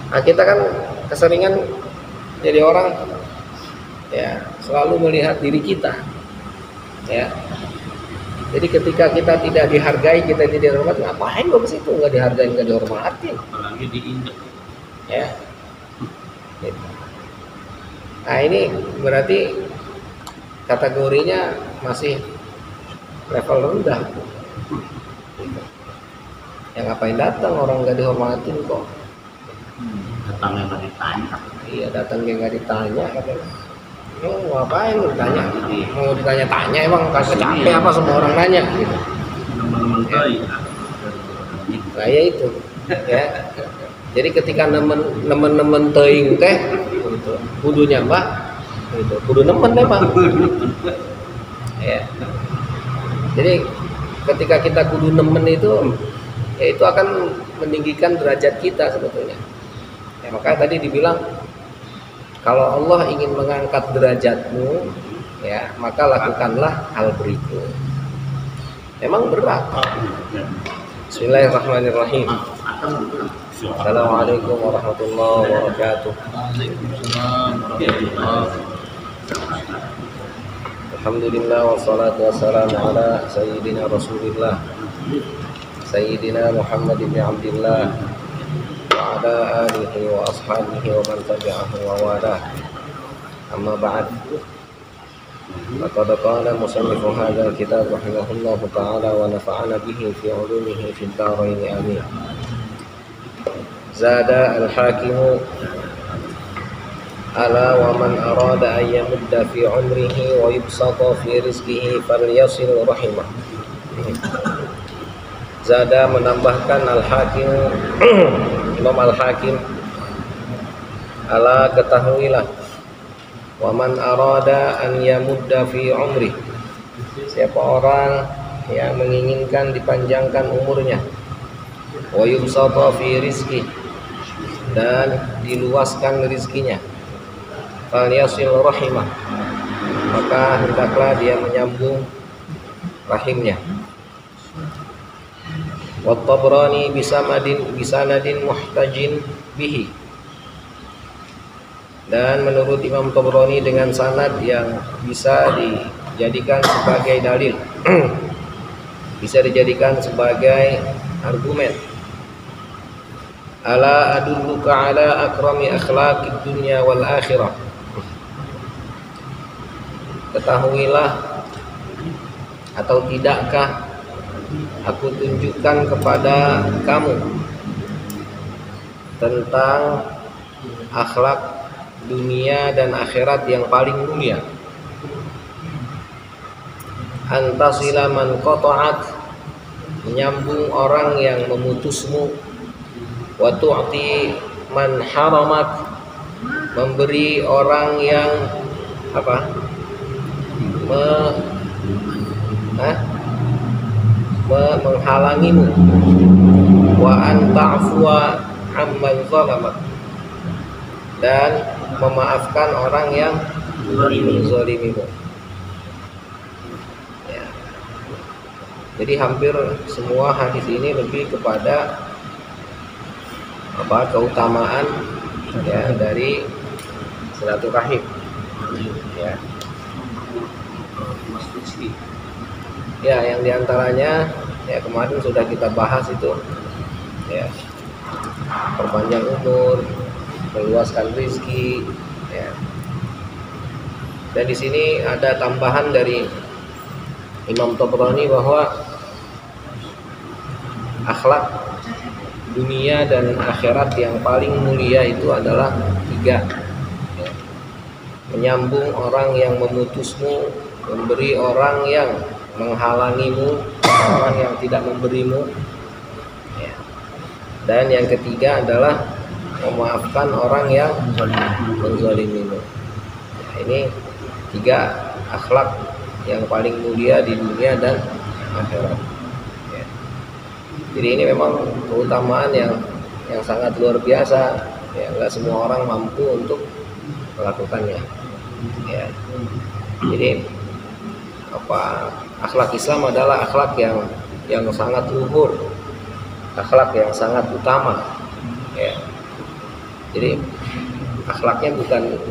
Nah, kita kan keseringan jadi orang ya selalu melihat diri kita, ya. Jadi ketika kita tidak dihargai, kita tidak dihormati, ngapain lo ke situ? Nggak dihargai, nggak dihormati. Apalagi diinjak. Ya. Gitu. Nah ini berarti kategorinya masih level rendah. Gitu. Yang ngapain datang orang nggak dihormatin kok? Datangnya nggak ditanya. Iya datangnya nggak ditanya. Ngapain lu ditanya? Mau ditanya-tanya emang capek apa semua orang nanya gitu. Teman-teman baik. Nah ya itu ya. Jadi ketika nemen teuing teh gitu. Kudunya Mbak gitu. Kudu nemen memang. Ya. Jadi ketika kita kudu nemen itu ya itu akan meninggikan derajat kita sebetulnya. Ya, makanya tadi dibilang kalau Allah ingin mengangkat derajatmu, ya maka lakukanlah hal berikut. Memang berat. Bismillahirrahmanirrahim. Assalamualaikum warahmatullahi wabarakatuh. Alhamdulillah wassalatu wassalamu ala sayyidina Rasulillah Sayyidina Muhammad bin Abdullah wa ala alihi wa ashabihi wa man tabi'ahu wa walah. Amma ba'd. Laqad qala musannifu hadzal kitab rahimahullahu ta'ala wa nafa'ana bihi fi 'ulumihi fid dharain amin. Zada al-hakimu ala wa man arada an yamudda fi 'umrihi wa yubsata fi rizqihi falyasil rahimah. Zada menambahkan al-hakim Imam al-Hakim ala ketahuilah wa man arada an yamudda fi umri, siapa orang yang menginginkan dipanjangkan umurnya, wa yubsata fi rizki, dan diluaskan rizkinya, falyasil rahimah, maka hendaklah dia menyambung rahimnya. Wat-Tabrani bisanadin muhtajin bihi, dan menurut Imam Tabrani dengan sanad yang bisa dijadikan sebagai dalil bisa dijadikan sebagai argumen. Ala adulluka ala akrami akhlaqid dunya wal akhirah, ketahuilah atau tidakkah aku tunjukkan kepada kamu tentang akhlak dunia dan akhirat yang paling mulia. Antasila man qata'ak, menyambung orang yang memutusmu, wa tu'ti man haramak, memberi orang yang menghalangimu, wa anta'fuwa amman zalamak, dan memaafkan orang yang menzalimimu. Ya. Jadi hampir semua hadis ini lebih kepada keutamaan ya dari silaturahim. Ya. Ya, yang diantaranya ya kemarin sudah kita bahas itu, ya perpanjang umur, meluaskan rezeki, ya. Dan di sini ada tambahan dari Imam Tabrani bahwa akhlak dunia dan akhirat yang paling mulia itu adalah 3, ya. Menyambung orang yang memutusmu, memberi orang yang menghalangimu, orang yang tidak memberimu, ya. Dan yang ketiga adalah memaafkan orang yang menzalimimu. Nah, ini 3 akhlak yang paling mulia di dunia dan akhirat. Ya. Jadi ini memang keutamaan yang sangat luar biasa. Ya, nggak semua orang mampu untuk melakukannya. Ya. Jadi akhlak Islam adalah akhlak yang sangat luhur, akhlak yang sangat utama, ya. Jadi akhlaknya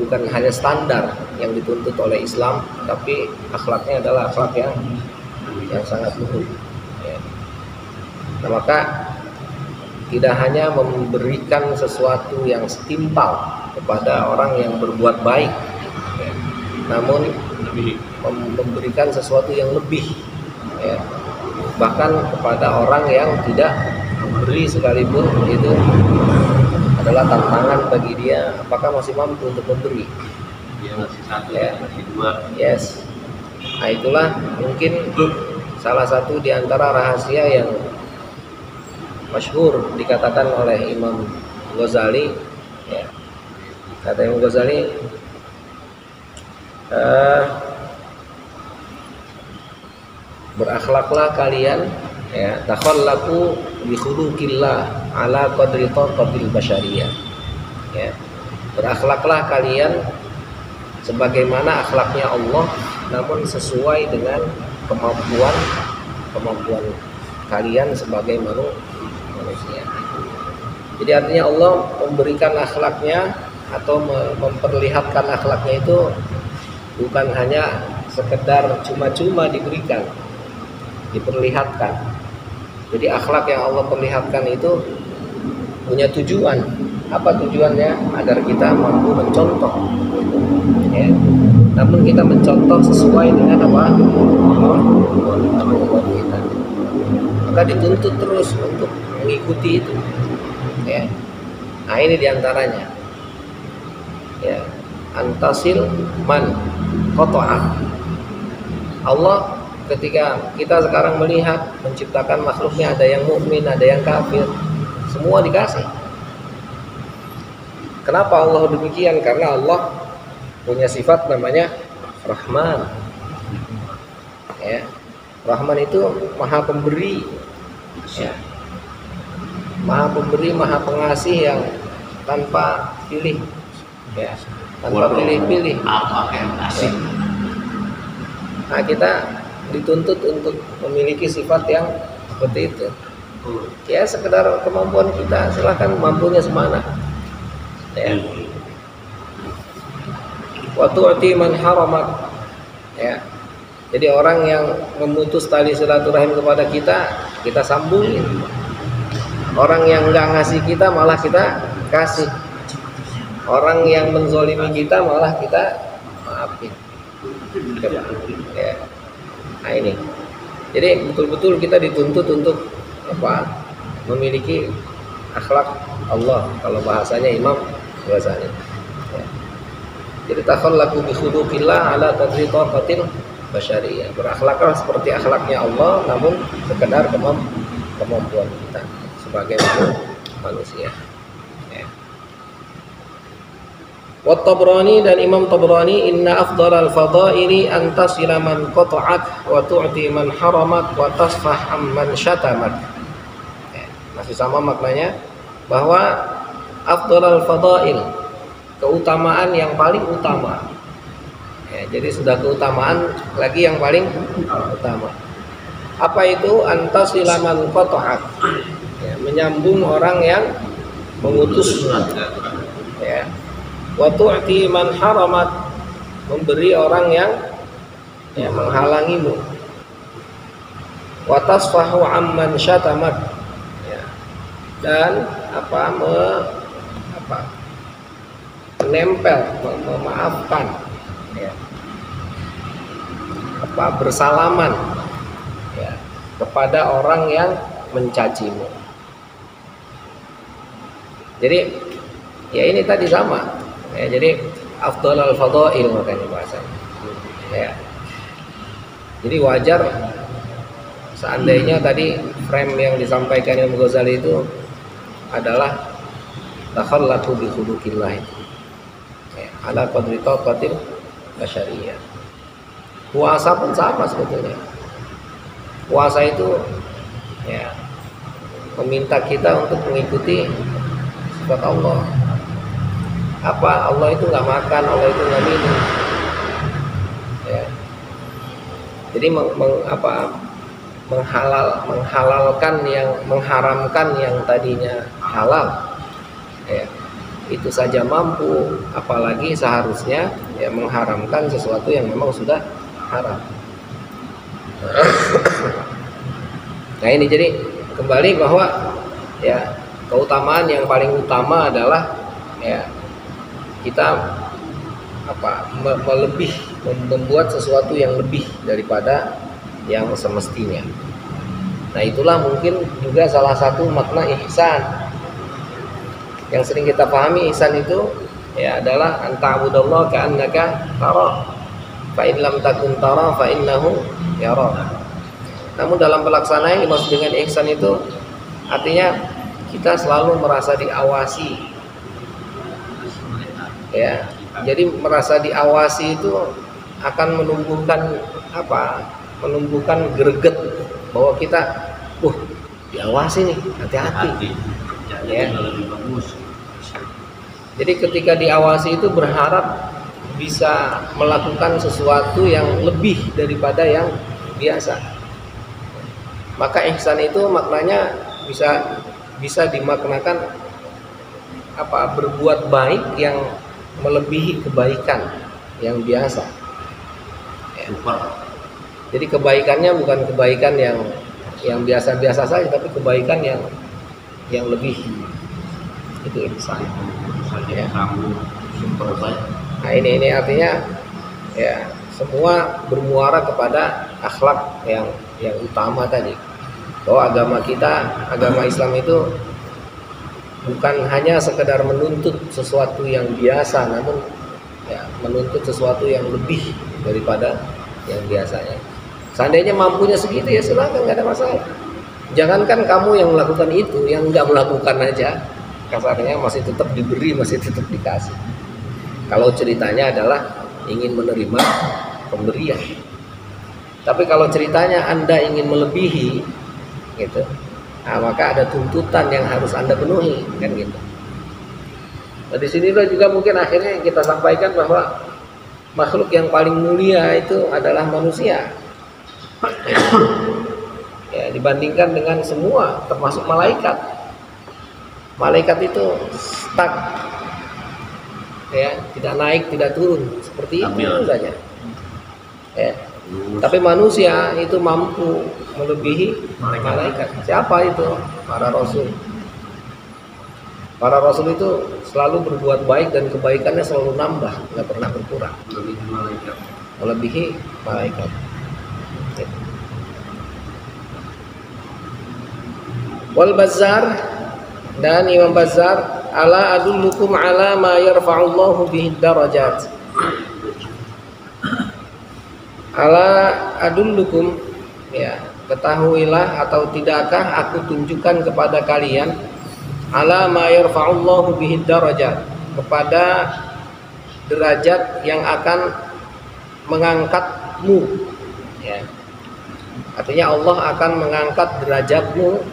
bukan hanya standar yang dituntut oleh Islam, tapi akhlaknya adalah akhlak yang sangat luhur. Ya. Nah, maka tidak hanya memberikan sesuatu yang setimpal kepada orang yang berbuat baik, ya, namun memberikan sesuatu yang lebih, ya, bahkan kepada orang yang tidak memberi sekalipun, itu adalah tantangan bagi dia apakah masih mampu untuk memberi. Dia ngasih satu, Ya. ngasih dua. Yes. Nah, itulah mungkin salah satu di antara rahasia yang masyhur dikatakan oleh Imam Ghazali, ya. Kata Imam Ghazali, berakhlaklah kalian, ya, takhallaqu bi khuluqillah ala qadri taqatil basyariyah. Ya. Berakhlaklah kalian sebagaimana akhlaknya Allah, namun sesuai dengan kemampuan kalian sebagai manusia. Jadi artinya Allah memberikan akhlaknya atau memperlihatkan akhlaknya itu bukan hanya sekedar cuma-cuma diberikan, diperlihatkan. Jadi akhlak yang Allah perlihatkan itu punya tujuan. Apa tujuannya? Agar kita mampu mencontoh, ya. Namun kita mencontoh sesuai dengan apa? Kemampuan kita. Maka dituntut terus untuk mengikuti itu, ya. Nah, ini diantaranya, ya, antasil man qata'a. Allah ketika kita sekarang melihat menciptakan makhluknya, ada yang mukmin, ada yang kafir, semua dikasih. Kenapa Allah demikian? Karena Allah punya sifat namanya Rahman. Ya. Rahman itu maha pemberi, ya. Maha pemberi, maha pengasih yang tanpa pilih, ya. Tanpa pilih-pilih. Apa yang kasih? Ya. Nah, kita dituntut untuk memiliki sifat yang seperti itu. Ya, sekedar kemampuan kita, silahkan mampunya semana. Ya. Wa tu'ti man haramat. Ya. Jadi orang yang memutus tali silaturahim kepada kita sambungin. Orang yang enggak ngasih kita malah kita kasih. Orang yang menzolimi kita malah kita maafin. Ya. Nah, ini. Jadi betul-betul kita dituntut untuk apa? Memiliki akhlak Allah, kalau bahasanya Imam Ghazali. Ya. Jadi takhallaqu bi khuluqillah ala qadri taqatil basyariyah. Berakhlaklah seperti akhlaknya Allah, namun sekedar kemampuan kita sebagai manusia. Ya. Wa Tabrani, dan Imam Tabrani, inna afdalal fadaili an tasila man qata'ak wa tu'ti man haramat wa tasfah amman syatamak. Ya, masih sama maknanya, bahwa afdalal fadail, keutamaan yang paling utama. Ya, jadi sudah keutamaan lagi yang paling utama. Apa itu? Antasila man qata'ak. Ya, menyambung orang yang mengutus. Ya. Wa tu'ti man haramat, memberi orang yang menghalangimu. Wa tasfahu amman syatamak. Ya. Dan menempel, memaafkan, ya. Bersalaman, ya, kepada orang yang mencacimu. Jadi ya ini tadi sama. Ya, jadi afdalul fadail makanya bahasanya. Ya. Jadi wajar seandainya tadi frame yang disampaikan Imam Ghazali itu adalah takhallaqu bi khuluqillah, ya, ala qadri taqatil basyariyah. Puasa pun sama sebetulnya. Puasa itu, ya, meminta kita untuk mengikuti sifat Allah. Apa? Allah itu nggak makan, Allah itu nggak minum. Ya. Jadi menghalalkan yang, mengharamkan yang tadinya halal. Ya. itu saja mampu, apalagi seharusnya ya mengharamkan sesuatu yang memang sudah haram. Nah ini jadi kembali bahwa ya keutamaan yang paling utama adalah ya kita membuat sesuatu yang lebih daripada yang semestinya. Nah itulah mungkin juga salah satu makna ihsan. Yang sering kita pahami ihsan itu ya adalah anta'budallaha ka'annaka tara fa in lam takun tara fa innahu yara. Namun dalam pelaksanaan yang dimaksud dengan ihsan itu artinya kita selalu merasa diawasi. Ya, jadi merasa diawasi itu akan menumbuhkan menumbuhkan greget bahwa kita diawasi nih, hati-hati. Ya. Jadi ketika diawasi itu berharap bisa melakukan sesuatu yang lebih daripada yang biasa. Maka ihsan itu maknanya bisa dimaknakan berbuat baik yang melebihi kebaikan yang biasa. Ya. Jadi kebaikannya bukan kebaikan yang biasa-biasa saja, tapi kebaikan yang lebih. Itu ihsan. Ya. Nah ini artinya ya semua bermuara kepada akhlak yang utama tadi. Bahwa agama Islam itu bukan hanya sekedar menuntut sesuatu yang biasa, namun ya menuntut sesuatu yang lebih daripada yang biasanya. Seandainya mampunya segitu ya silakan, nggak ada masalah. Jangankan kamu yang melakukan itu, yang nggak melakukan aja kasarnya masih tetap diberi, masih tetap dikasih. Kalau ceritanya adalah ingin menerima pemberian. Tapi kalau ceritanya Anda ingin melebihi gitu, nah, maka ada tuntutan yang harus Anda penuhi, kan gitu. Nah, di sini juga mungkin akhirnya kita sampaikan bahwa makhluk yang paling mulia itu adalah manusia. Ya, dibandingkan dengan semua, termasuk malaikat. Malaikat itu stuck, ya, tidak naik, tidak turun, seperti itu saja. Ya. Tapi manusia itu mampu melebihi malaikat. Siapa itu? Para rasul. Para rasul itu selalu berbuat baik dan kebaikannya selalu nambah, nggak pernah berkurang. Melebihi malaikat. Wal Bazzar, dan Imam Bazzar, ala adullukum ala ma yarfa'ullahu bihi darajat. Ala adullukum, ya, ketahuilah atau tidakkah aku tunjukkan kepada kalian ala ma yarfa'ullahu bihi darajat, kepada derajat yang akan mengangkatmu, ya. Artinya Allah akan mengangkat derajatmu.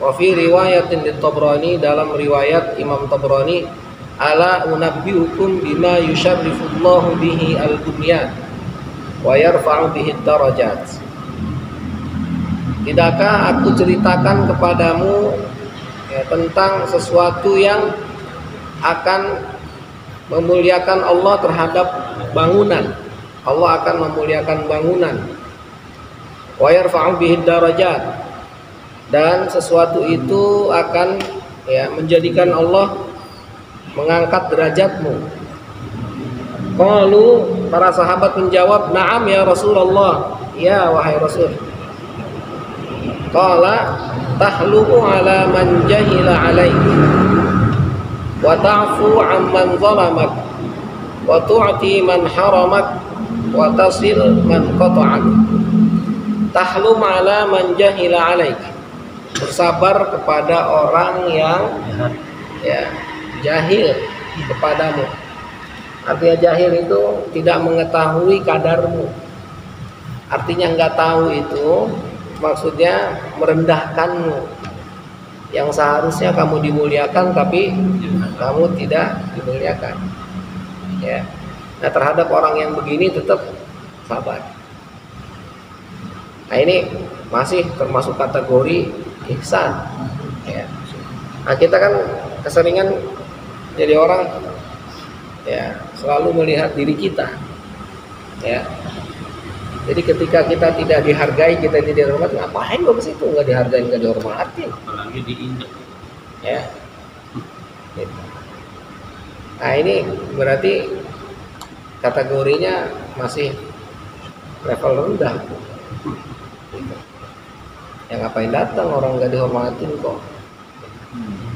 Wa fi riwayatin di Tabrani, dalam riwayat Imam Tabrani, ala unabbiukum bima yusharrifullahu bihi al-bunyan wa yarfa'u bihi darajat. Tidakkah aku ceritakan kepadamu ya, tentang sesuatu yang akan memuliakan Allah terhadap bangunan. Allah akan memuliakan bangunan. Wa yarfa'u bihi darajat, dan sesuatu itu akan ya menjadikan Allah mengangkat derajatmu. Qalu, para sahabat menjawab, "Na'am ya Rasulullah." Ya wahai Rasul. Qala tahluhu ala man jahila alaiki wa ta'fu amman zalamak wa tu'ti man haramak wa tasil man qata'ak. Tahlum ala man jahila alaiki, bersabar kepada orang yang ya jahil kepadamu. Artinya jahil itu tidak mengetahui kadarmu. Artinya nggak tahu itu maksudnya merendahkanmu. Yang seharusnya kamu dimuliakan tapi kamu tidak dimuliakan. Ya. Nah, terhadap orang yang begini tetap sabar. Nah, ini masih termasuk kategori ihsan. Ya. Nah, kita kan keseringan Jadi orang ya selalu melihat diri kita, ya. Jadi ketika kita tidak dihargai, kita tidak dihormati, ngapain gue ke situ? Nggak dihargai, nggak dihormati. Apalagi diinjak. Ya. Gitu. Nah ini berarti kategorinya masih level rendah. Gitu. Yang ngapain datang, orang nggak dihormatin kok.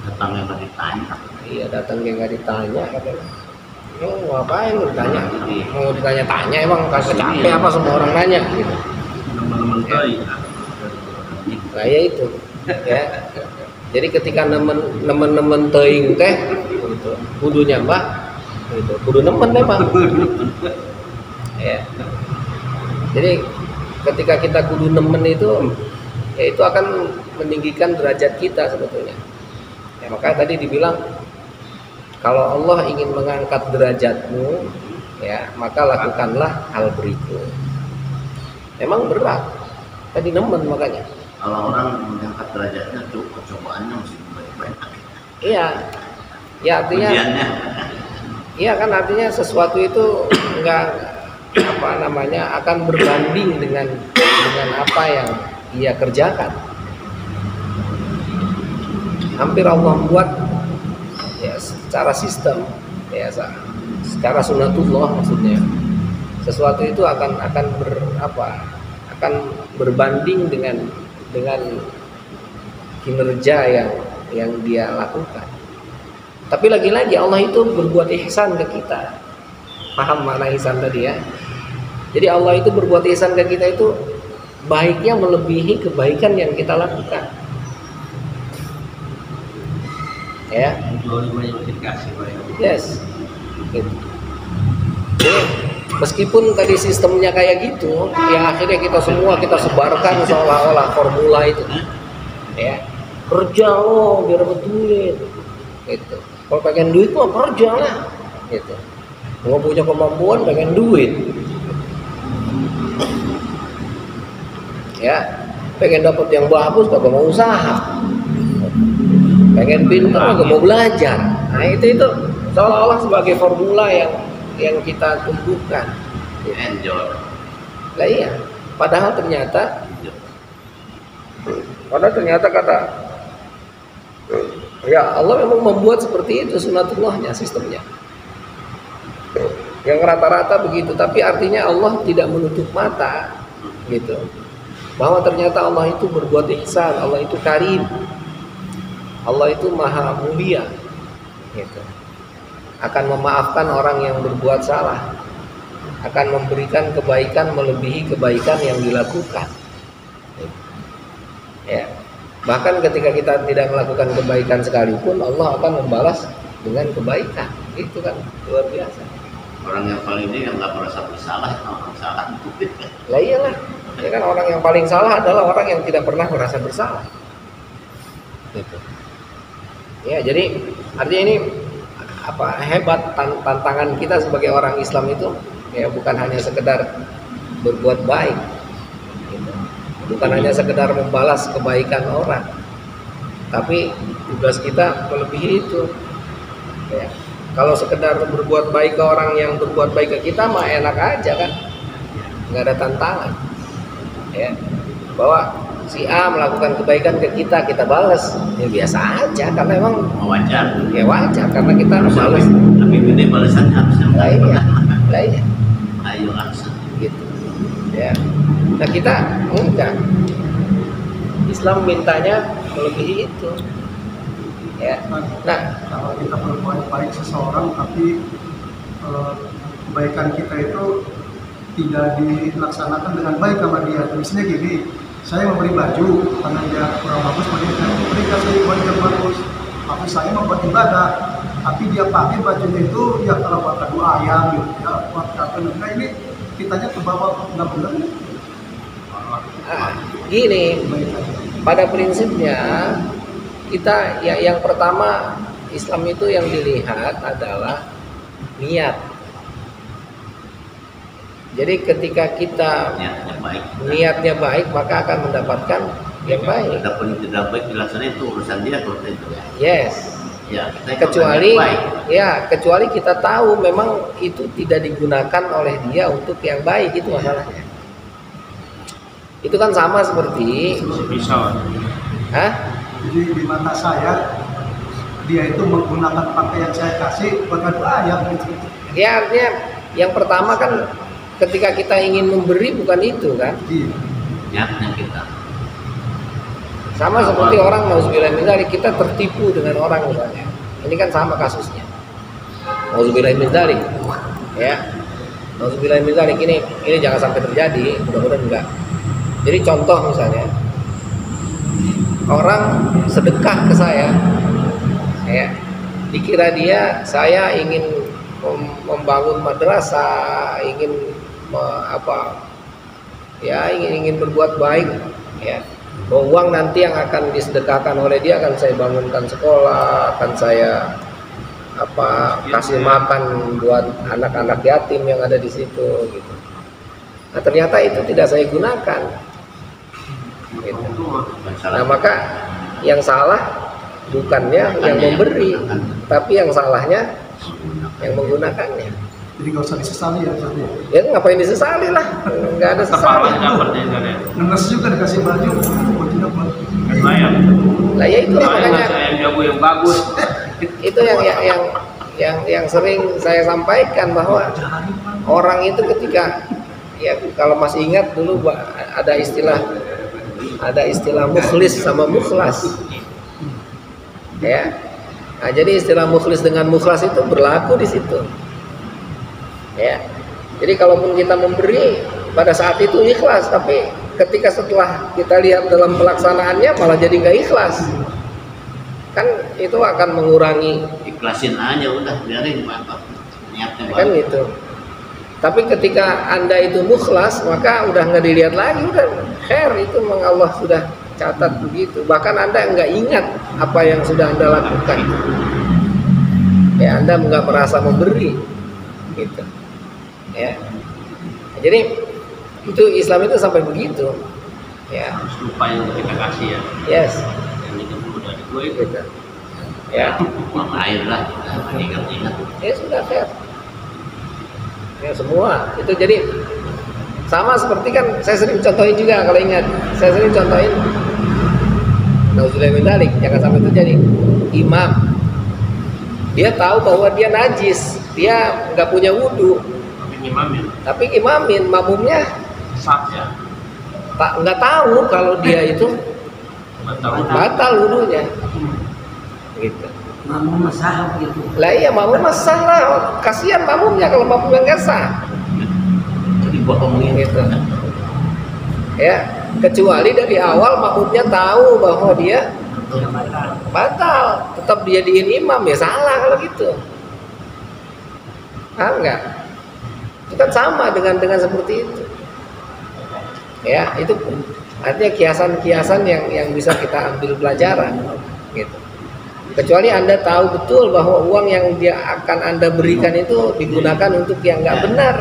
Datangnya nggak ditanya. Iya, datang dia nggak ditanya katanya. Ngapain lu ditanya? Mau ditanya-tanya emang kagak capek apa semua orang nanya gitu. Teman-teman tuh Nah ya itu ya. Jadi ketika nemen teuing teh gitu, kudunya mbak gitu, kudu nemen memang. Ya. Jadi ketika kita kudu nemen itu ya itu akan meninggikan derajat kita sebetulnya. Ya, maka tadi dibilang kalau Allah ingin mengangkat derajatmu, ya maka lakukanlah hal berikut. Memang berat. Tadi nemen makanya. kalau orang mengangkat derajatnya tuh cobaannya mesti baik-baik. Iya. Ya artinya. Ujiannya. Iya kan artinya sesuatu itu enggak apa namanya akan berbanding dengan apa yang ia kerjakan. Hampir Allah buat ya secara sistem ya secara sunatullah maksudnya sesuatu itu akan berbanding dengan kinerja yang dia lakukan. Tapi lagi-lagi Allah itu berbuat ihsan ke kita. Paham makna ihsan tadi ya? Jadi Allah itu berbuat ihsan ke kita itu baiknya melebihi kebaikan yang kita lakukan. Ya. Yes. Gitu. Jadi, meskipun tadi sistemnya kayak gitu, ya akhirnya kita semua kita sebarkan seolah-olah formula itu. Ya. Kerja lo biar dapat duit. Gitu. Kalau pengen duit mah kerja lah. Gitu. Mau punya kemampuan pengen duit. Ya, pengen dapat yang bagus kagak mau usaha. Pengen pintar kagak mau belajar. Nah, itu seolah-olah sebagai formula yang kita tumbuhkan. Enjoy. Lah iya, padahal ternyata kata ya Allah memang membuat seperti itu sunatullahnya, sistemnya. Yang rata-rata begitu, tapi artinya Allah tidak menutup mata gitu. Bahwa ternyata Allah itu berbuat ihsan, Allah itu karim. Allah itu maha mulia gitu. Akan memaafkan orang yang berbuat salah. Akan memberikan kebaikan melebihi kebaikan yang dilakukan. Ya. Bahkan ketika kita tidak melakukan kebaikan sekalipun Allah akan membalas dengan kebaikan. Itu kan luar biasa. Orang yang paling ini yang nggak merasa bersalah, orang salah. Lah iyalah. Ya kan orang yang paling salah adalah orang yang tidak pernah merasa bersalah. Gitu. Ya, jadi artinya ini hebat tantangan kita sebagai orang Islam itu ya bukan hanya sekedar berbuat baik. Gitu. Bukan hanya sekedar membalas kebaikan orang. Tapi tugas kita melebihi itu. Ya. Kalau sekedar berbuat baik ke orang yang berbuat baik ke kita mah enak aja kan. Nggak ada tantangan. Ya. Bahwa si A melakukan kebaikan ke kita balas ya biasa aja karena emang Wajar. Ya wajar karena kita balas Lebih gede balasannya harusnya. Lah iya. Ayo langsung Gitu. Ya. Nah kita enggak. Islam mintanya melebihi itu. Ya. Nah, kalau kita berbuat baik seseorang tapi kebaikan kita itu tidak dilaksanakan dengan baik sama dia. Misalnya gini, saya memberi baju karena dia kurang bagus, berikan saya baju yang bagus. Tapi saya membuat ibadah, tapi dia pakai bajunya itu ya kalau buat kado ayam gitu, ya buat kado. Nah ini kitanya ke bawah nggak benar. Gini, pada prinsipnya kita yang pertama Islam itu yang dilihat adalah niat. Jadi ketika kita niatnya baik maka akan mendapatkan yang baik. Adapun tidak baik dilaksanakan itu urusan dia kalau itu. Yes, Ya, kita ikut kecuali yang baik. ya kecuali kita tahu memang itu tidak digunakan oleh dia untuk yang baik, itu masalahnya. Itu kan sama seperti Pisau. Hah? Jadi di mata saya dia itu menggunakan pakaian saya kasih bukan ayam gitu. Ya artinya yang pertama kan ketika kita ingin memberi bukan itu kan. Iya. Niatnya kita. Sama seperti orang nauzubillah min dzalik, kita tertipu dengan orang misalnya. Ini kan sama kasusnya. Nauzubillah min dzalik. Ya. Nauzubillah min dzalik, ini jangan sampai terjadi, mudah-mudahan enggak. Jadi contoh misalnya orang sedekah ke saya, ya, dikira dia saya ingin membangun madrasah, ingin ingin berbuat baik, ya. Bahwa uang nanti yang akan disedekahkan oleh dia akan saya bangunkan sekolah, akan saya kasih makan buat anak-anak yatim yang ada di situ, gitu. Nah ternyata itu tidak saya gunakan. Gitu. Nah maka yang salah bukannya yang memberi, tapi yang salahnya yang menggunakannya. Jadi nggak usah disesali ya Ustaz ya. Ya ngapain disesali lah, nggak ada sesali. Ngenes juga dikasih baju, buat tidak buat. Bayar. Lah ya itu makanya Saya jago yang bagus. itu yang sering saya sampaikan bahwa orang itu ketika ya kalau masih ingat dulu ada istilah mukhlis sama mukhlas. Ya. Nah, jadi istilah mukhlis dengan mukhlas itu berlaku di situ. Ya. Jadi kalaupun kita memberi pada saat itu ikhlas, tapi ketika setelah kita lihat dalam pelaksanaannya malah jadi nggak ikhlas, kan itu akan mengurangi. Ikhlasin aja udah, biarin apa niatnya Kan baik. gitu. Tapi ketika Anda itu mukhlas, maka udah nggak dilihat lagi, udah khair, itu memang Allah sudah catat begitu. Bahkan Anda nggak ingat apa yang sudah Anda lakukan. Ya Anda nggak merasa memberi, gitu. Ya. Jadi itu Islam itu sampai begitu. Ya. Harus lupa yang kita kasih ya. Yes. Yang itu udah di gue itu. Gitu. Ya. Buang air lah, ingat-ingat. Ya sudah khair. Ya semua itu jadi sama seperti kan saya sering contohin juga kalau ingat, saya sering contohin nauzubillah min dzalik, jangan sampai terjadi. Imam dia tahu bahwa dia najis, dia nggak punya wudu, Tapi ngimamin. tapi imamin, makmumnya Sat ya. nggak tahu kalau dia itu batal wudunya, gitu. Makmum sah gitu. Lah iya makmum mah sah lah, kasihan makmumnya kalau makmumnya nggak sah. Jadi bohongin Gitu. Ya, kecuali dari awal makmumnya tahu bahwa dia batal, tetap dia dijadiin imam, ya salah kalau gitu. Enggak. Itu kan sama dengan seperti itu. Ya, itu artinya kiasan-kiasan yang bisa kita ambil pelajaran, gitu. Kecuali Anda tahu betul bahwa uang yang dia akan Anda berikan itu digunakan untuk yang nggak benar,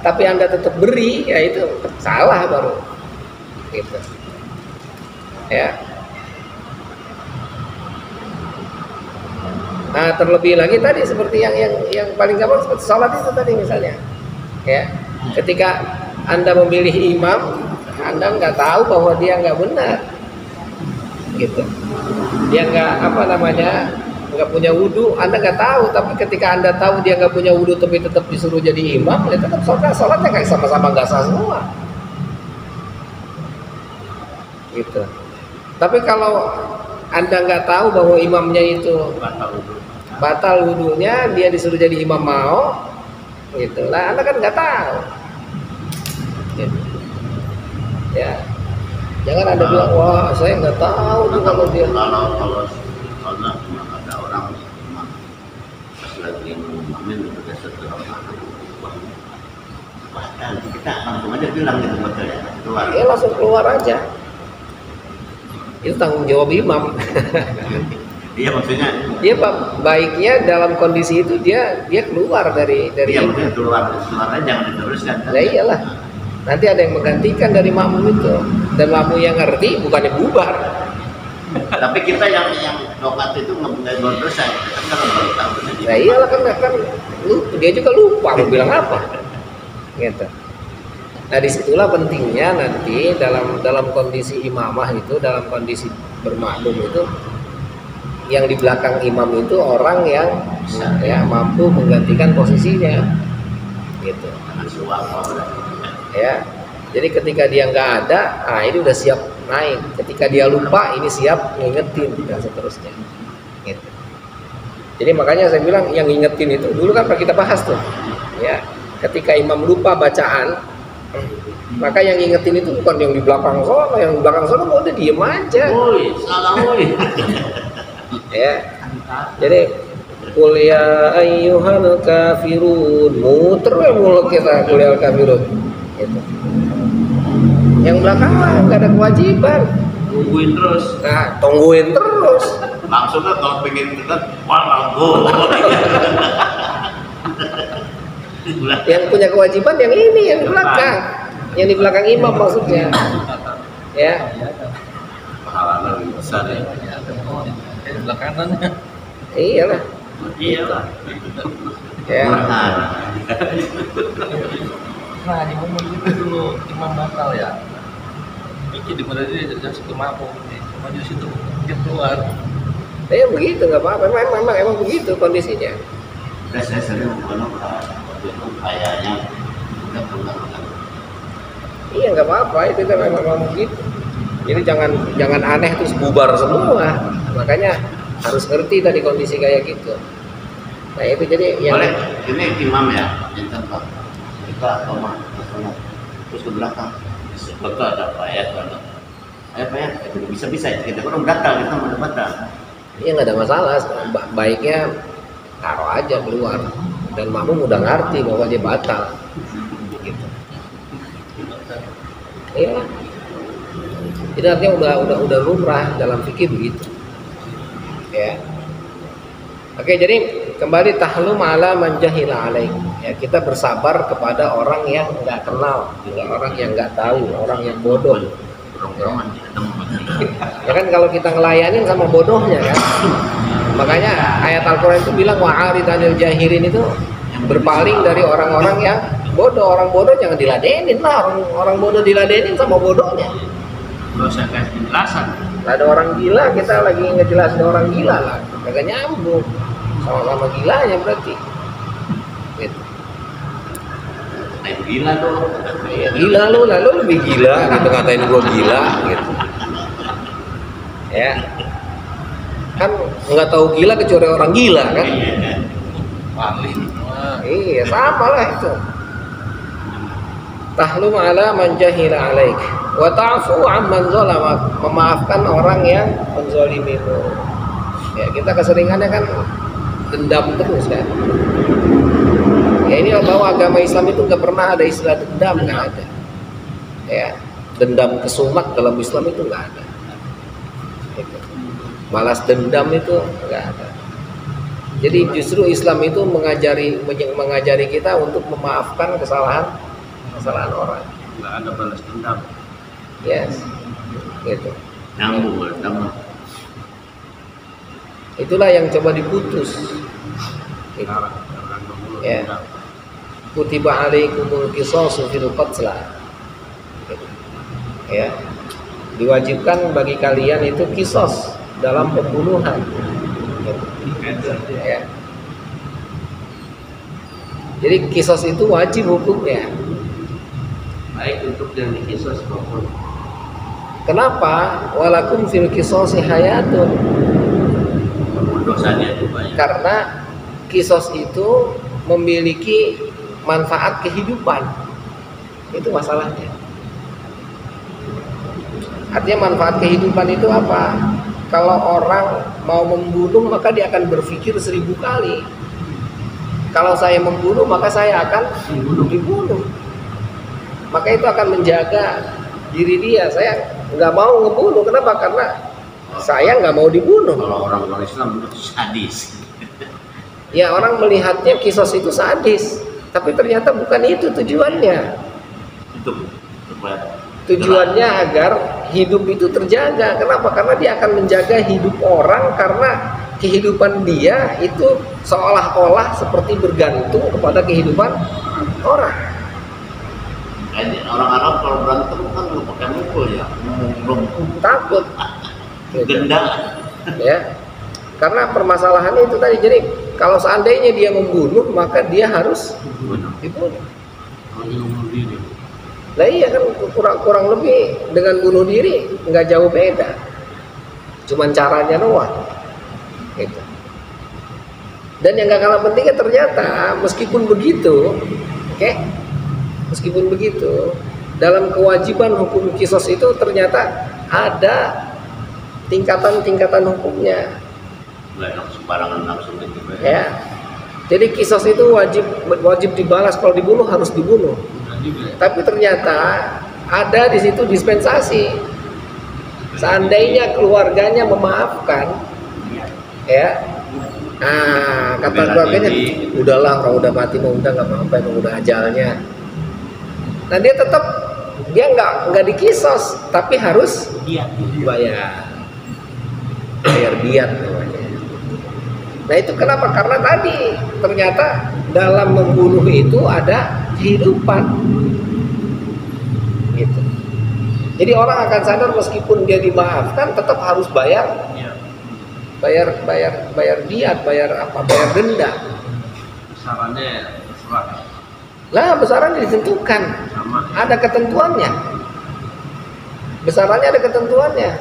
tapi Anda tetap beri, ya itu salah baru, gitu. Ya. Nah terlebih lagi tadi seperti yang paling gampang seperti sholat itu tadi misalnya, ya. Ketika Anda memilih imam, Anda nggak tahu bahwa dia nggak benar, gitu. Dia nggak punya wudu, Anda nggak tahu, tapi ketika Anda tahu dia nggak punya wudu tapi tetap disuruh jadi imam, ya tetap sholatnya kayak sama-sama nggak sah semua, gitu. Tapi kalau Anda nggak tahu bahwa imamnya itu batal wudunya, dia disuruh jadi imam mau, gitu lah, Anda kan nggak tahu, gitu. Ya. Jangan Anda bilang, wah saya nggak tahu tuh kalau dia. Kalau cuma ada orang cuma pas lagi ngomongin udah setelah bahkan kita langsung aja bilang gitu ya keluar. Ya langsung keluar aja. Itu tanggung jawab imam. Iya maksudnya. Dia baiknya dalam kondisi itu dia keluar dari. Iya maksudnya keluar aja jangan diteruskan. Nah iyalah. Nanti ada yang menggantikan dari makmum itu, dan makmum yang ngerti bukannya bubar. Tapi kita yang nokat itu nggak berdosa, kita kan baru tahu saja. Nah iyalah kan dia juga lupa mau bilang apa, gitu. Nah disitulah pentingnya nanti dalam kondisi imamah itu, dalam kondisi bermakmum itu, yang di belakang imam itu orang yang ya mampu menggantikan posisinya, gitu. Ya, jadi ketika dia nggak ada, ini udah siap naik. Ketika dia lupa, ini siap ngingetin dan seterusnya. Gitu. Jadi makanya saya bilang yang ngingetin itu dulu kan kita bahas tuh, ya. Ketika imam lupa bacaan, maka yang ngingetin itu bukan yang di belakang sono, yang di belakang sono udah diem aja. Woi, salah woi. Ya. Jadi qul ya ayyuhal kafirun, muter mulut kita qul ya kafirun. Gitu. Yang belakang mah nggak ada kewajiban. Tungguin terus. Nah, tungguin terus. Langsung kan kalau pengen dekat, wah go. Yang punya kewajiban yang ini, yang di belakang, yang di belakang imam maksudnya. Ya. Pahalanya lebih besar ya. Di belakangannya. Iyalah. Iyalah. Ya. Nah, di momen itu dulu imam batal ya. Mikir di mana dia jadi satu makmum nih. Maju situ dia keluar. Ya begitu, nggak apa-apa. Emang begitu kondisinya. Udah saya sering mengenal waktu itu kayaknya udah pernah. Iya nggak apa-apa, itu kan memang begitu. Jadi jangan aneh terus bubar semua. Makanya harus ngerti tadi kondisi kayak gitu. Nah itu jadi yang Boleh, ini imam ya, jangan Pak. Kita rumah terus ke belakang. Betul ada apa ya? Apa ya? Itu bisa kita kan batal, kita mau batal. Iya nggak ada masalah. Baiknya taruh aja keluar dan makmum udah ngerti bahwa dia batal. Gitu. Iya. Itu artinya udah lumrah dalam fikih begitu. Ya. Oke, jadi kembali tahlum ala man jahila alaik. Ya, kita bersabar kepada orang yang nggak kenal, orang yang nggak tahu, orang yang bodoh. Ya kan kalau kita ngelayanin sama bodohnya kan. Makanya ayat Al-Qur'an itu bilang wa'arid 'anil jahilin, itu berpaling dari orang-orang yang bodoh. Orang bodoh jangan diladenin lah, orang bodoh diladenin sama bodohnya. Gak usah kasih penjelasan. Ada orang gila, kita lagi ngejelasin orang gila lah, kagak nyambung, sama-sama gilanya berarti. Gitu. Nah, gila tuh. Ya, gila lu, lalu lebih gila gitu, ngatain gua gila gitu. Ya, kan nggak tahu gila kecuali orang gila kan? Paling. Iya, sama lah itu. Tahlum ala man jahila alaik wa ta'fu amman zalamak, memaafkan orang yang menzalimimu. Ya, kita keseringannya kan dendam terus kan. Ya ini bahwa agama Islam itu nggak pernah ada istilah dendam, nggak ada. Ya, dendam kesumat dalam Islam itu nggak ada. Gitu. Malas dendam itu nggak ada. Jadi justru Islam itu mengajari kita untuk memaafkan kesalahan orang. Nggak ada balas dendam. Yes, gitu. Nyambung, tambah. Itulah yang coba diputus. Gitu. Jangan dulu Ya. dendam. Kutiba alaikumul qisasu fil qatla. Gitu. Ya. Diwajibkan bagi kalian itu kisos dalam pembunuhan. Gitu. Ya. Jadi kisos itu wajib hukumnya. Baik untuk yang dikisos maupun Kenapa? Walakum fil qisasi hayatun. Dosanya itu banyak. Karena kisos itu memiliki manfaat kehidupan. Itu masalahnya. Artinya manfaat kehidupan itu apa? Kalau orang mau membunuh maka dia akan berpikir 1000 kali. Kalau saya membunuh maka saya akan dibunuh. Maka itu akan menjaga diri dia. Saya nggak mau ngebunuh. Kenapa? Karena saya nggak mau dibunuh. Kalau orang Islam itu sadis. Ya, orang melihatnya kisos itu sadis, tapi ternyata bukan itu tujuannya. Itu supaya Tujuannya agar hidup itu terjaga. Kenapa? Karena dia akan menjaga hidup orang, karena kehidupan dia itu seolah-olah seperti bergantung kepada kehidupan orang. Ini orang Arab kalau berantem kan nggak pakai mukul ya, belum Takut. denda. Ya. Karena permasalahannya itu tadi. Jadi kalau seandainya dia membunuh, maka dia harus dibunuh. Kalau dia bunuh diri. Nah iya kan, kurang lebih dengan bunuh diri nggak jauh beda, cuman caranya doang gitu. Dan yang nggak kalah pentingnya ternyata meskipun begitu, meskipun begitu, dalam kewajiban hukum kisos itu ternyata ada tingkatan-tingkatan hukumnya. Nggak sembarangan langsung gitu Ya, jadi kisos itu wajib dibalas, kalau dibunuh harus dibunuh. Tapi ternyata ada di situ dispensasi. Seandainya keluarganya memaafkan, ya, kata keluarganya, udahlah, kalau udah mati mau udah nggak apa-apa, emang udah ajalnya. Nah dia tetap nggak dikisos, tapi harus bayar diat namanya. Nah itu kenapa? Karena tadi ternyata dalam membunuh itu ada kehidupan gitu. Jadi orang akan sadar meskipun dia dimaafkan tetap harus bayar diat, bayar denda. Besarannya terserah. Lah besarannya ditentukan, ada ketentuannya. Besarannya ada ketentuannya.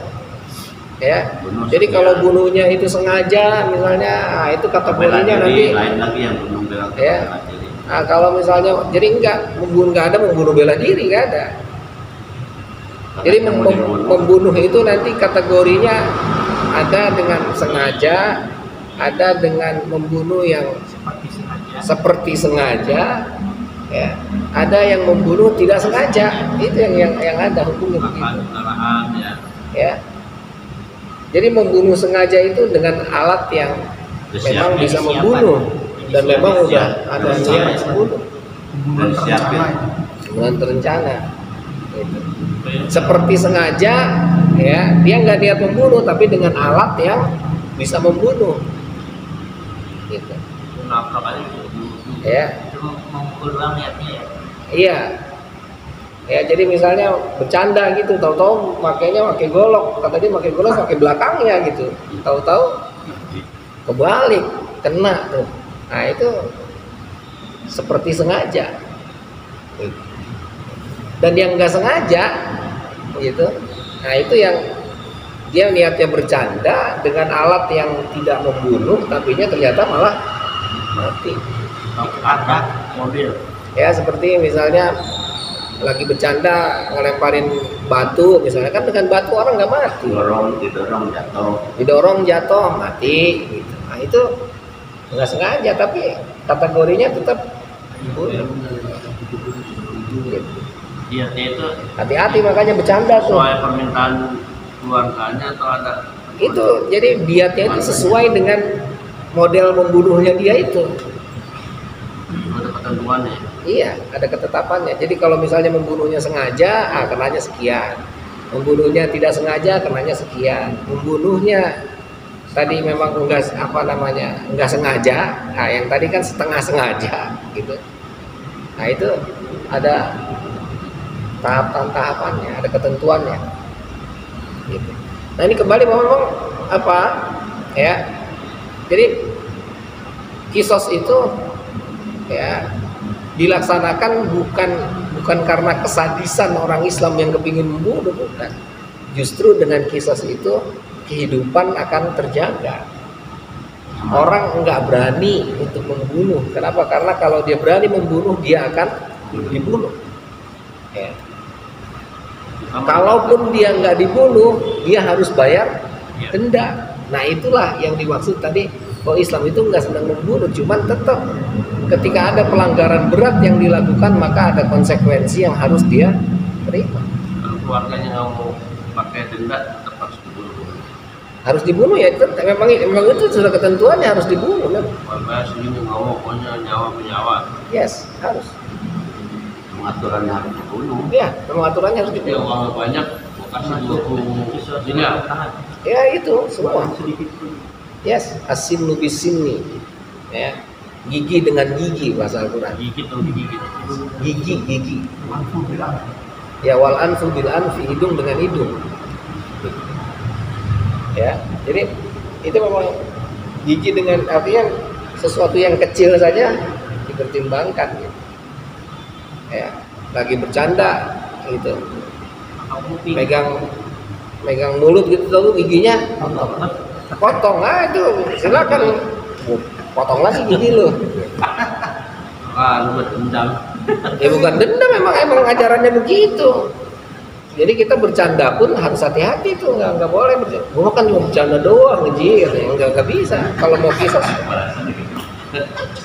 Ya, jadi kalau bunuhnya itu sengaja, misalnya, itu kategorinya nanti. Lain lagi yang bunuh bela Ya. diri. Nah, kalau misalnya, jadi nggak ada membunuh bela diri, nggak ada. Jadi membunuh itu nanti kategorinya ada dengan sengaja, ada dengan membunuh yang seperti sengaja, ya. Ada yang membunuh tidak sengaja, itu yang ada hukumnya begitu. Ya. Jadi membunuh sengaja itu dengan alat yang memang bisa membunuh dan memang udah ada yang membunuh. Pembunuhan terencana. Gitu. Seperti sengaja, ya, dia nggak niat membunuh tapi dengan alat yang bisa membunuh. Gitu. Ya. Memukul doang niatnya ya. Iya. Ya jadi misalnya bercanda gitu, tahu-tahu makainya pakai golok, kata dia pakai golok pakai belakangnya gitu, tahu-tahu kebalik, kena tuh. Nah itu seperti sengaja. Dan yang nggak sengaja, gitu. Nah itu yang dia niatnya bercanda dengan alat yang tidak membunuh, tapinya ternyata malah mati. Ada mobil. Ya seperti misalnya lagi bercanda ngelemparin batu, misalnya kan dengan batu orang nggak mati, didorong jatuh mati gitu. Nah itu nggak sengaja tapi kategorinya tetap gitu. Iya itu Hati-hati makanya bercanda tuh. sesuai permintaan keluarganya atau ada Itu jadi diatnya itu sesuai dengan model membunuhnya dia itu. ada ketentuannya. Iya, ada ketetapannya. Jadi kalau misalnya membunuhnya sengaja, kenanya sekian. Membunuhnya tidak sengaja, kenanya sekian. Membunuhnya tadi memang enggak sengaja. Nah, yang tadi kan setengah sengaja, gitu. Nah itu ada tahapan-tahapannya, ada ketentuannya. Gitu. Nah ini kembali ngomong apa? Ya, jadi kisos itu ya dilaksanakan bukan karena kesadisan orang Islam yang kepingin membunuh, bukan. Justru dengan kisos itu kehidupan akan terjaga. Orang nggak berani untuk membunuh. Kenapa? Karena kalau dia berani membunuh, dia akan dibunuh. Ya. Kalaupun dia nggak dibunuh, dia harus bayar denda. Nah itulah yang dimaksud tadi. Kalau Islam itu nggak sedang membunuh, cuman tetap ketika ada pelanggaran berat yang dilakukan, maka ada konsekuensi yang harus dia terima. Kalau keluarganya nggak mau pakai denda, tetap harus dibunuh. Harus dibunuh ya, memang itu sudah ketentuannya harus dibunuh. Kan? Keluarga sendiri nggak mau, pokoknya nyawa. Yes, harus. Pengaturannya harus dibunuh. Ya, memang aturannya harus Tapi dibunuh. uangnya banyak, mau kasih 20 miliar. Ya itu semua. Yes, asin nubis sini. Ya, gigi dengan gigi bahasa Al-Quran. Gigit atau digigit. Gigi. Anfu bil anfu. Ya wal anfu bil anfi, hidung dengan hidung. Ya, jadi itu memang gigi dengan artinya sesuatu yang kecil saja dipertimbangkan. Gitu. Ya, lagi bercanda gitu. Megang mulut gitu lalu giginya potong itu silakan potong lagi gigi lo. Lu berdendam. Ya bukan dendam, emang ajarannya begitu. Jadi kita bercanda pun harus hati-hati tuh, nggak boleh bercanda. Gua kan cuma bercanda doang, ngejir, nggak bisa. Kalau mau kisah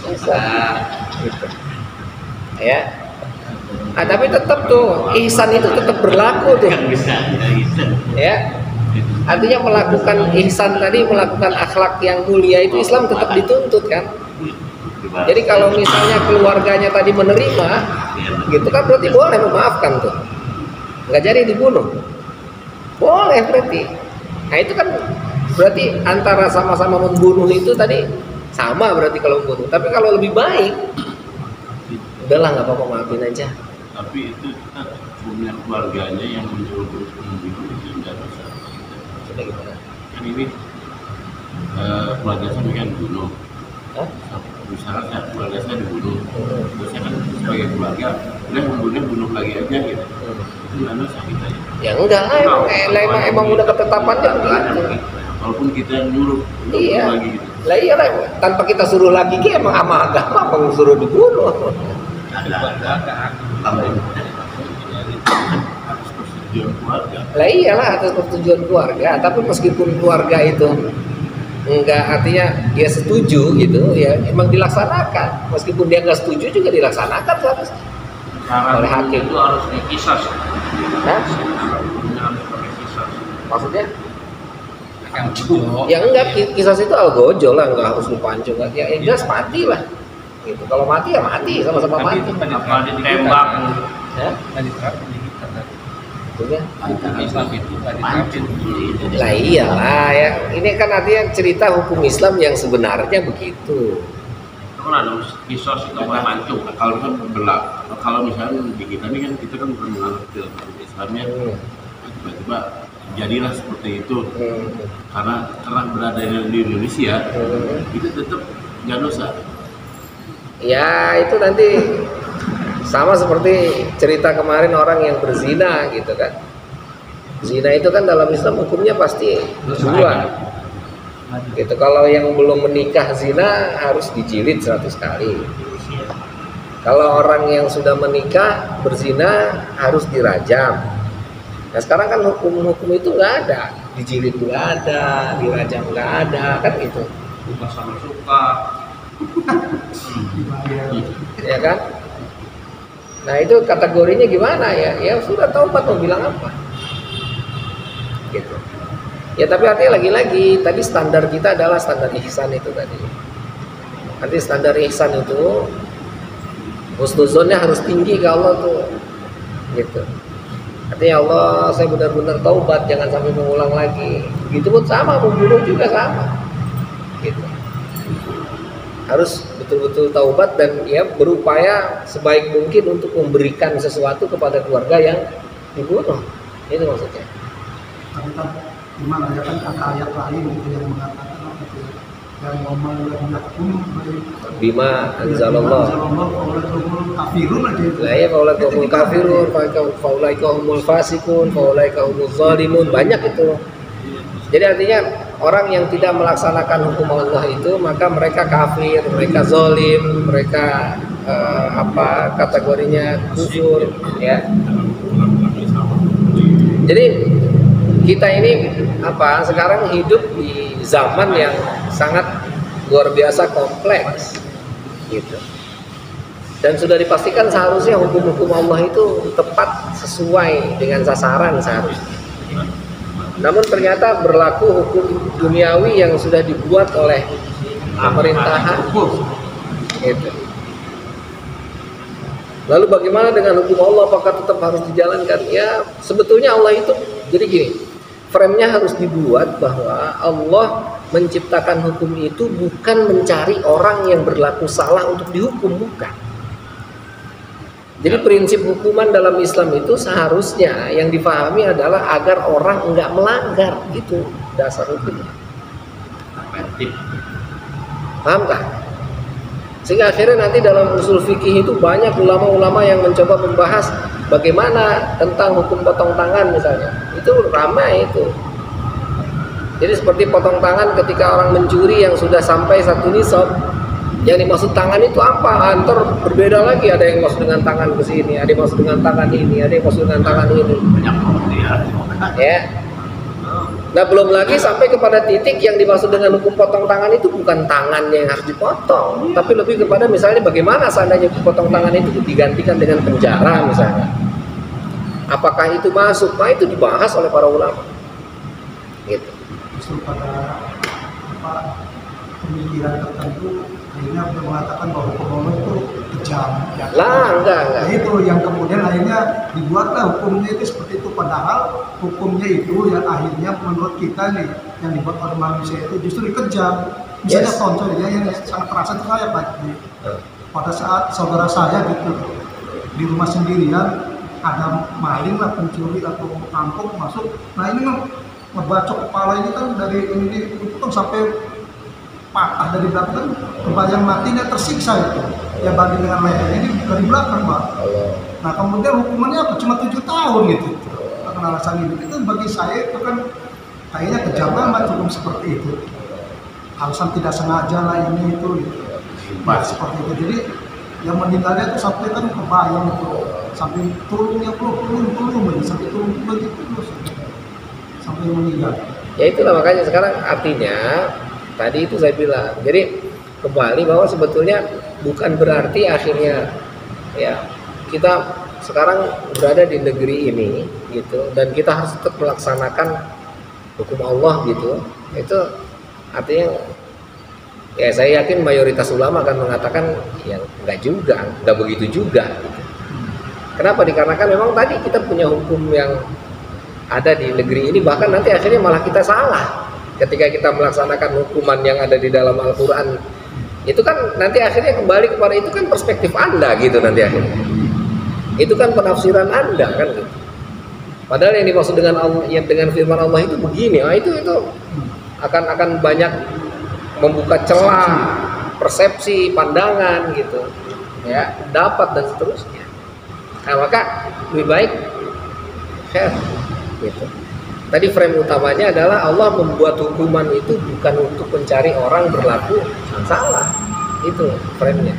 bisa. Gitu. Ya. Tapi tetap tuh ihsan itu tetap berlaku tuh. Ya. Artinya melakukan ihsan tadi, melakukan akhlak yang mulia itu Islam tetap dituntut kan. Jadi kalau misalnya keluarganya tadi menerima, gitu kan berarti boleh memaafkan tuh. Nggak jadi dibunuh. Boleh berarti. Nah itu kan berarti antara sama-sama membunuh itu tadi sama berarti kalau membunuh. Tapi kalau lebih baik, udahlah nggak apa-apa, maafin aja. Tapi itu kita punya keluarganya yang menyuruh membunuh itu tidak dosa. Sudah gimana? Kan ini keluarga saya kan bunuh. Hah? Misalnya keluarga saya dibunuh, terus saya kan sebagai keluarga udah membunuh bunuh lagi aja gitu. Itu nggak dosa kita ya. Ya enggak lah, emang udah ketetapannya begitu. Walaupun kita nyuruh Iya. lagi gitu. Lah iya lah, tanpa kita suruh lagi emang sama agama emang suruh dibunuh. Atas persetujuan keluarga. Lah iyalah atas persetujuan keluarga, tapi meskipun keluarga itu enggak artinya dia setuju gitu ya emang dilaksanakan, meskipun dia enggak setuju juga dilaksanakan seharusnya oleh hakim. Itu harus dikisas. Hah? Jangan pakai kisas. Maksudnya? Yang bodoh. Ya enggak, kisah itu algojo lah, enggak harus dipancung. Ya yang jelas mati lah. Gitu. Kalau mati ya mati, sama-sama Tapi mati. itu nggak Apa diterapin di ditembak? kita. Ya? Nggak diterapin di kita. Kan? Maksudnya? Hukum Islam itu nggak diterapin. Lah iyalah ya. Ini kan artinya cerita hukum Islam yang sebenarnya begitu. Kan ada kisos itu apa mancung. Kalau kan berlaku, kalau misalnya di kita ini kan kita kan bukan menganut hukum Islamnya, tiba-tiba jadilah seperti itu karena berada di Indonesia itu tetap nggak dosa. Ya itu nanti sama seperti cerita kemarin orang yang berzina gitu kan. Zina itu kan dalam Islam hukumnya pasti 2. Gitu. Kalau yang belum menikah zina harus dijilid 100 kali. Kalau orang yang sudah menikah berzina harus dirajam. Nah sekarang kan hukum-hukum itu nggak ada, dijilid nggak ada, dirajam nggak ada, kan gitu. Suka sama suka. Ya kan? Nah itu kategorinya gimana ya? Ya sudah taubat mau bilang apa? Gitu. Ya tapi artinya lagi-lagi tadi standar kita adalah standar ihsan itu tadi. Nanti standar ihsan itu husnuzonnya harus tinggi ke Allah tuh. Gitu. Artinya Allah saya benar-benar taubat, jangan sampai mengulang lagi. Gitu pun sama, membunuh juga sama. Gitu. Harus betul-betul taubat dan ya berupaya sebaik mungkin untuk memberikan sesuatu kepada keluarga yang dibunuh. Itu maksudnya. Tapi kan gimana ya, kan ada ayat lain gitu yang mengatakan apa itu yang ngomong yang pun Bima anzalallah. Kafirun aja itu. Lah ya faulaika humul kafirun, faulaika humul fasikun, faulaika humuz zalimun, banyak itu. Jadi artinya orang yang tidak melaksanakan hukum Allah itu maka mereka kafir, mereka zalim, mereka kategorinya kufur ya. Jadi kita ini sekarang hidup di zaman yang sangat luar biasa kompleks gitu. Dan sudah dipastikan seharusnya hukum-hukum Allah itu tepat sesuai dengan sasaran seharusnya. Namun ternyata berlaku hukum duniawi yang sudah dibuat oleh pemerintahan gitu. Lalu bagaimana dengan hukum Allah, apakah tetap harus dijalankan? Ya sebetulnya Allah itu Jadi gini, frame-nya harus dibuat bahwa Allah menciptakan hukum itu bukan mencari orang yang berlaku salah untuk dihukum, bukan. Jadi prinsip hukuman dalam Islam itu seharusnya yang dipahami adalah agar orang enggak melanggar, itu dasar hukumnya. Paham kan? Sehingga akhirnya nanti dalam usul fikih itu banyak ulama-ulama yang mencoba membahas bagaimana tentang hukum potong tangan misalnya. Itu ramai itu. Jadi seperti potong tangan ketika orang mencuri yang sudah sampai 1 nisab. Yang dimaksud tangan itu apa? Antar berbeda lagi, ada yang maksud dengan tangan ke sini, ada yang maksud dengan tangan ini, ada yang maksud dengan tangan ini. Ya. Nah, belum lagi sampai kepada titik yang dimaksud dengan hukum potong tangan itu bukan tangannya yang harus dipotong, tapi lebih kepada misalnya bagaimana seandainya potong tangan itu digantikan dengan penjara misalnya. Apakah itu masuk? Nah, itu dibahas oleh para ulama. Gitu. Justru pada pemikiran tertentu akhirnya sudah mengatakan bahwa hukum Allah itu kejam. Ya. Enggak. Nah, itu yang kemudian akhirnya dibuatlah hukumnya itu seperti itu, padahal hukumnya itu yang akhirnya menurut kita nih yang dibuat oleh manusia itu justru kejam. Misalnya contohnya yang sangat terasa itu saya Pak. Pada saat saudara saya gitu di rumah sendirian ada maling lah, pencuri atau perampok masuk. Nah ini ngebacok kepala ini kan dari ini itu kan sampai patah dari belakang kan, kebayang matinya tersiksa itu. Ya banding dengan lehernya ini dari belakang Pak. Nah kemudian hukumannya apa? Cuma 7 tahun gitu. Karena alasan ini itu bagi saya itu kan kayaknya kejam amat hukum seperti itu. Alasan tidak sengaja lah ini itu. Gitu. Nah, seperti itu. Jadi yang meninggalnya itu sampai kan kebayang itu sampai turunnya peluru sampai turun terus sampai meninggal. Ya itulah makanya sekarang artinya tadi itu saya bilang. Jadi kembali bahwa sebetulnya bukan berarti akhirnya ya kita sekarang berada di negeri ini gitu dan kita harus tetap melaksanakan hukum Allah gitu. Itu artinya ya saya yakin mayoritas ulama akan mengatakan ya enggak begitu juga gitu. Kenapa? Dikarenakan memang tadi kita punya hukum yang ada di negeri ini, bahkan nanti akhirnya malah kita salah ketika kita melaksanakan hukuman yang ada di dalam Al-Quran. Itu kan nanti akhirnya kembali kepada itu kan perspektif Anda gitu nanti akhirnya. Itu kan penafsiran Anda kan gitu. Padahal yang dimaksud dengan Allah, ya dengan firman Allah itu begini, nah itu akan banyak membuka celah persepsi, pandangan gitu. Ya, dapat dan seterusnya. Nah, maka lebih baik share gitu. Tadi frame utamanya adalah Allah membuat hukuman itu bukan untuk mencari orang berlaku salah. Itu frame-nya.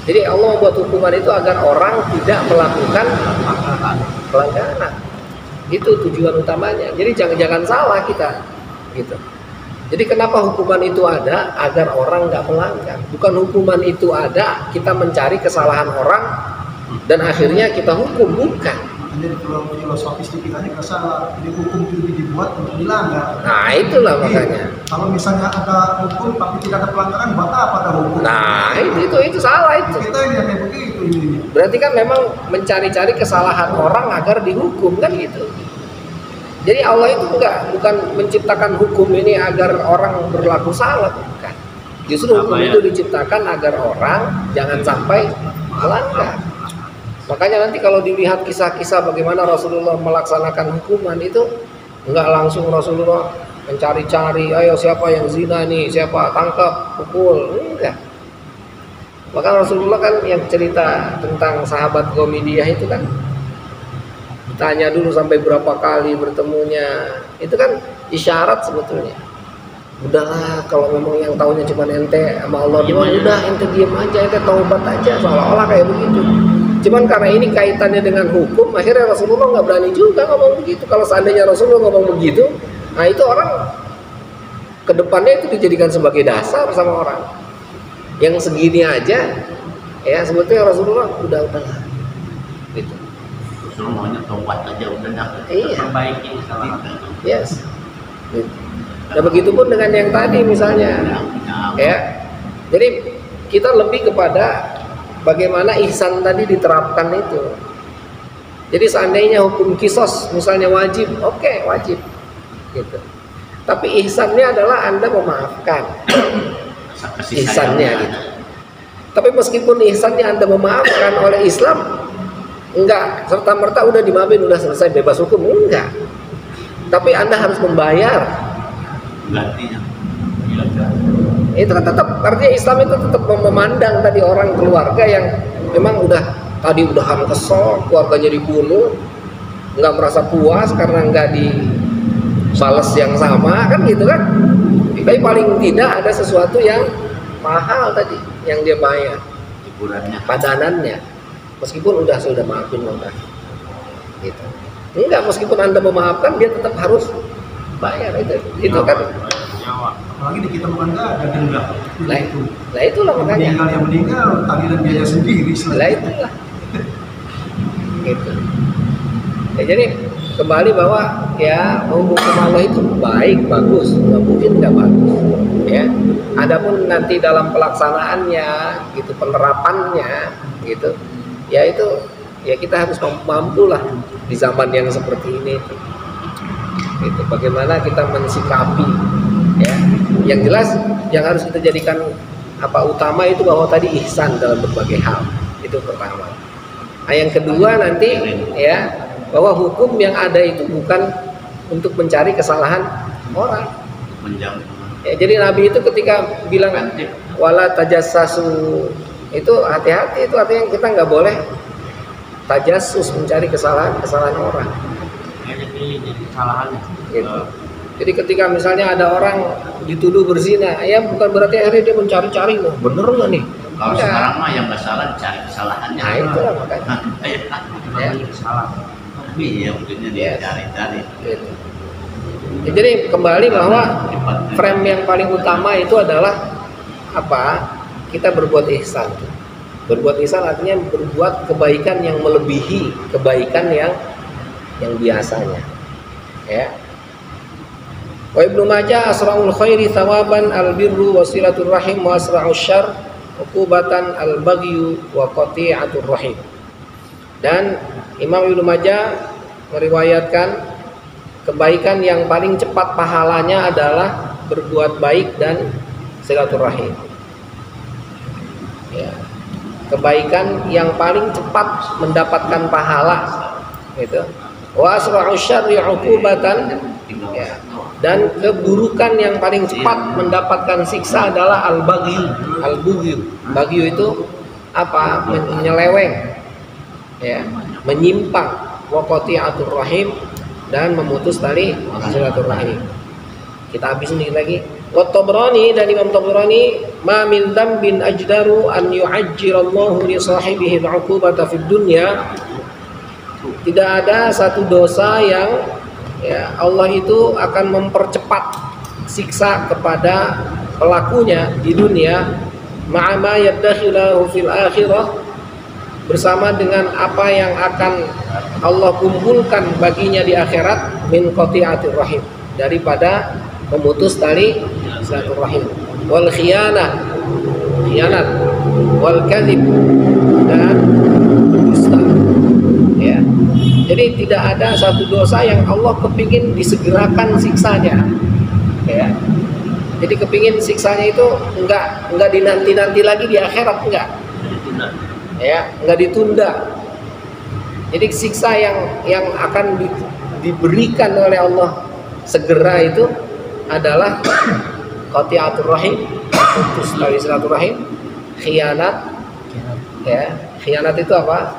Jadi Allah membuat hukuman itu agar orang tidak melakukan pelanggaran. Itu tujuan utamanya. Jadi jangan salah kita gitu. Jadi kenapa hukuman itu ada? Agar orang nggak melanggar. Bukan hukuman itu ada kita mencari kesalahan orang dan akhirnya kita hukum, bukan. Jadi filosofis pikirannya nggak salah. Jadi hukum itu dibuat untuk dilanggar. Nah itulah makanya. Kalau misalnya ada hukum tapi tidak ada pelanggaran, buat apa ada hukum? Nah itu salah itu. Kita ini yang kayak begitu ini. Berarti kan memang mencari-cari kesalahan orang agar dihukum kan gitu. Jadi Allah itu bukan menciptakan hukum ini agar orang berlaku salah, bukan. Justru hukum itu diciptakan agar orang jangan sampai melanggar. Makanya nanti kalau dilihat kisah-kisah bagaimana Rasulullah melaksanakan hukuman itu enggak langsung Rasulullah mencari-cari, ayo siapa yang zina nih, siapa tangkap, pukul, enggak. Maka Rasulullah kan yang cerita tentang sahabat Ghamidiyah itu kan tanya dulu sampai berapa kali bertemunya. Itu kan isyarat sebetulnya. Udahlah kalau memang yang tahunya cuma ente sama Allah doang, udah ente diem aja, ente taubat aja, seolah-olah kayak begitu. Cuman karena ini kaitannya dengan hukum, akhirnya Rasulullah nggak berani juga ngomong begitu. Kalau seandainya Rasulullah ngomong begitu, nah itu orang kedepannya itu dijadikan sebagai dasar sama orang. Yang segini aja, ya sebetulnya Rasulullah udahlah, gitu. Rasulullah maunya taubat aja udah dah. Iya. Perbaiki kesalahan. Yes. Gitu. Nah begitupun dengan yang tadi misalnya, ya. Jadi kita lebih kepada bagaimana ihsan tadi diterapkan itu. Jadi seandainya hukum kisos misalnya wajib, oke, wajib gitu. Tapi ihsannya adalah Anda memaafkan. Ihsannya gitu. Tapi meskipun ihsannya Anda memaafkan, oleh Islam enggak serta-merta udah dimaafin, udah selesai, bebas hukum, enggak. Tapi Anda harus membayar gantinya. Itu kan tetap, artinya Islam itu tetap memandang tadi orang keluarga yang memang tadi udah kesel, keluarganya dibunuh, nggak merasa puas karena nggak dibales yang sama, kan gitu kan. Tapi paling tidak ada sesuatu yang mahal tadi yang dia bayar, Hiburannya. padanannya, meskipun sudah maafin udah gitu. Enggak, meskipun Anda memaafkan, dia tetap harus bayar itu kan. Apalagi di kita bukan nggak ada denda. Lah itulah makanya. Yang meninggal tanggungan biaya sendiri. Lah itulah. Gitu. Ya, jadi kembali bahwa ya hukum Allah itu baik, bagus, nggak mungkin nggak bagus. Ya. Adapun nanti dalam pelaksanaannya, gitu, penerapannya, gitu, ya itu ya kita harus mampu lah di zaman yang seperti ini. Gitu. Bagaimana kita mensikapi, ya. Yang jelas yang harus kita jadikan utama itu bahwa tadi ihsan dalam berbagai hal, itu pertama. Nah, yang kedua nanti ya bahwa hukum yang ada itu bukan untuk mencari kesalahan orang. Ya, jadi Nabi itu ketika bilang wala tajassasu, itu hati-hati, itu artinya kita nggak boleh tajassus, mencari kesalahan orang. Jadi kesalahannya. Gitu. Jadi ketika misalnya ada orang dituduh berzina, ya bukan berarti akhirnya dia mencari-cari, loh, bener nggak nih? Kalau Ya. sekarang mah yang nggak salah cari kesalahannya. Nah itulah makanya. Ya. Salah. Iya, maksudnya dia Yes. cari-cari. Gitu. Ya, jadi kembali bahwa frame yang paling utama itu adalah kita berbuat ihsan. Berbuat ihsan artinya berbuat kebaikan yang melebihi kebaikan yang biasanya. Ya. Wa Ibnu Majah asra'ul khairi thawaban albirru wasilatur rahim wa asra'us syarr uqubatan albagyu wa qati'atur rahim. Dan Imam Ibnu Majah meriwayatkan kebaikan yang paling cepat pahalanya adalah berbuat baik dan silaturahim. Ya. Kebaikan yang paling cepat mendapatkan pahala, gitu. Wa asra'us syarri uqubatan, ya. Dan keburukan yang paling cepat mendapatkan siksa adalah al-baghyu. Al-baghyu. Baghyu itu menyeleweng, ya, menyimpang, wa qati'atur rahim, dan memutus tali silaturahim. Kita habis ini lagi. Wa Tabrani, dan Imam Tabrani, ma min dzambin ajdaru an yu'ajjirallahu li sahibihi al-'uqubata fid dunya. Tidak ada satu dosa yang ya Allah itu akan mempercepat siksa kepada pelakunya di dunia, ma'ama yadakhilahu fil akhirah, bersama dengan apa yang akan Allah kumpulkan baginya di akhirat, min qati'atir rahim, daripada memutus tali silaturahim, wal khiyanat, wal kadhib, dan dusta. Ya. Jadi tidak ada satu dosa yang Allah kepingin disegerakan siksanya, ya. Jadi kepingin siksanya itu enggak dinanti lagi di akhirat, enggak. Ya, enggak ditunda. Jadi siksa yang akan diberikan oleh Allah segera itu adalah qati'atur rahim, putus tali silaturahim, khianat. Ya, khianat itu apa?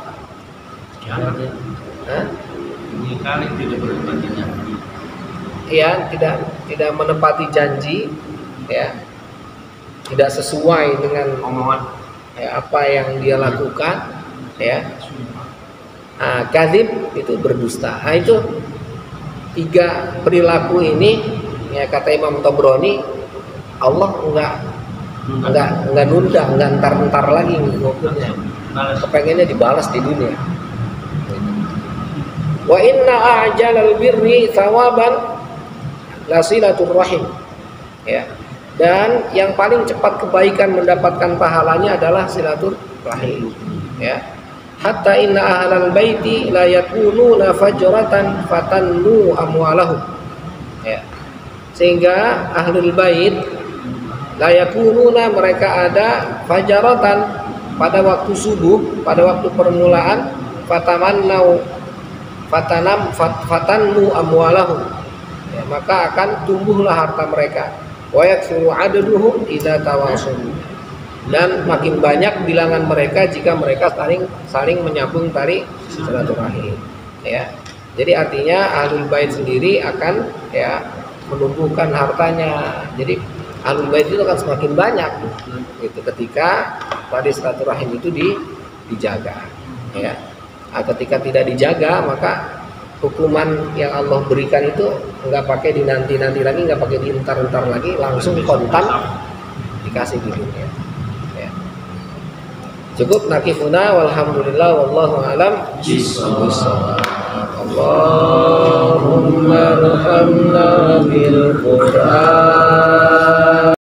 Kali tidak berarti janji. Ya, tidak menepati janji, ya, tidak sesuai dengan omongan, ya, apa yang dia lakukan, ya. Kadzib itu berdusta. Nah, itu 3 perilaku ini, ya, kata Imam Tabrani, Allah enggak nunda, enggak entar lagi hukumnya. Kepengennya dibalas di dunia. Wa inna a'jalal birri thawaban lasilatur rahim. Ya. Dan yang paling cepat kebaikan mendapatkan pahalanya adalah silaturahim. Ya. hatta inna ahlal baiti la yakununa fajratan fatannu amwalahum. Ya. Sehingga ahlul bait la yakununa, mereka ada fajaratan pada waktu subuh, pada waktu permulaan, fatanmu amwalahum, ya, maka akan tumbuhlah harta mereka, wa yaksuru adaduhum idza tawasul, dan makin banyak bilangan mereka jika mereka saling menyambung tali silaturahim. Ya, jadi artinya ahlul bait sendiri akan ya menumbuhkan hartanya. Jadi ahlul bait itu akan semakin banyak gitu ketika tali silaturahim itu dijaga. Ya. Nah, ketika tidak dijaga, maka hukuman yang Allah berikan itu nggak pakai dinanti-nanti lagi, nggak pakai diintar-intar lagi, langsung kontan dikasih di dunia. Ya. Cukup nakifuna, walhamdulillah, wallahu a'lam bishawab. Allahumma arhamna bil Qur'an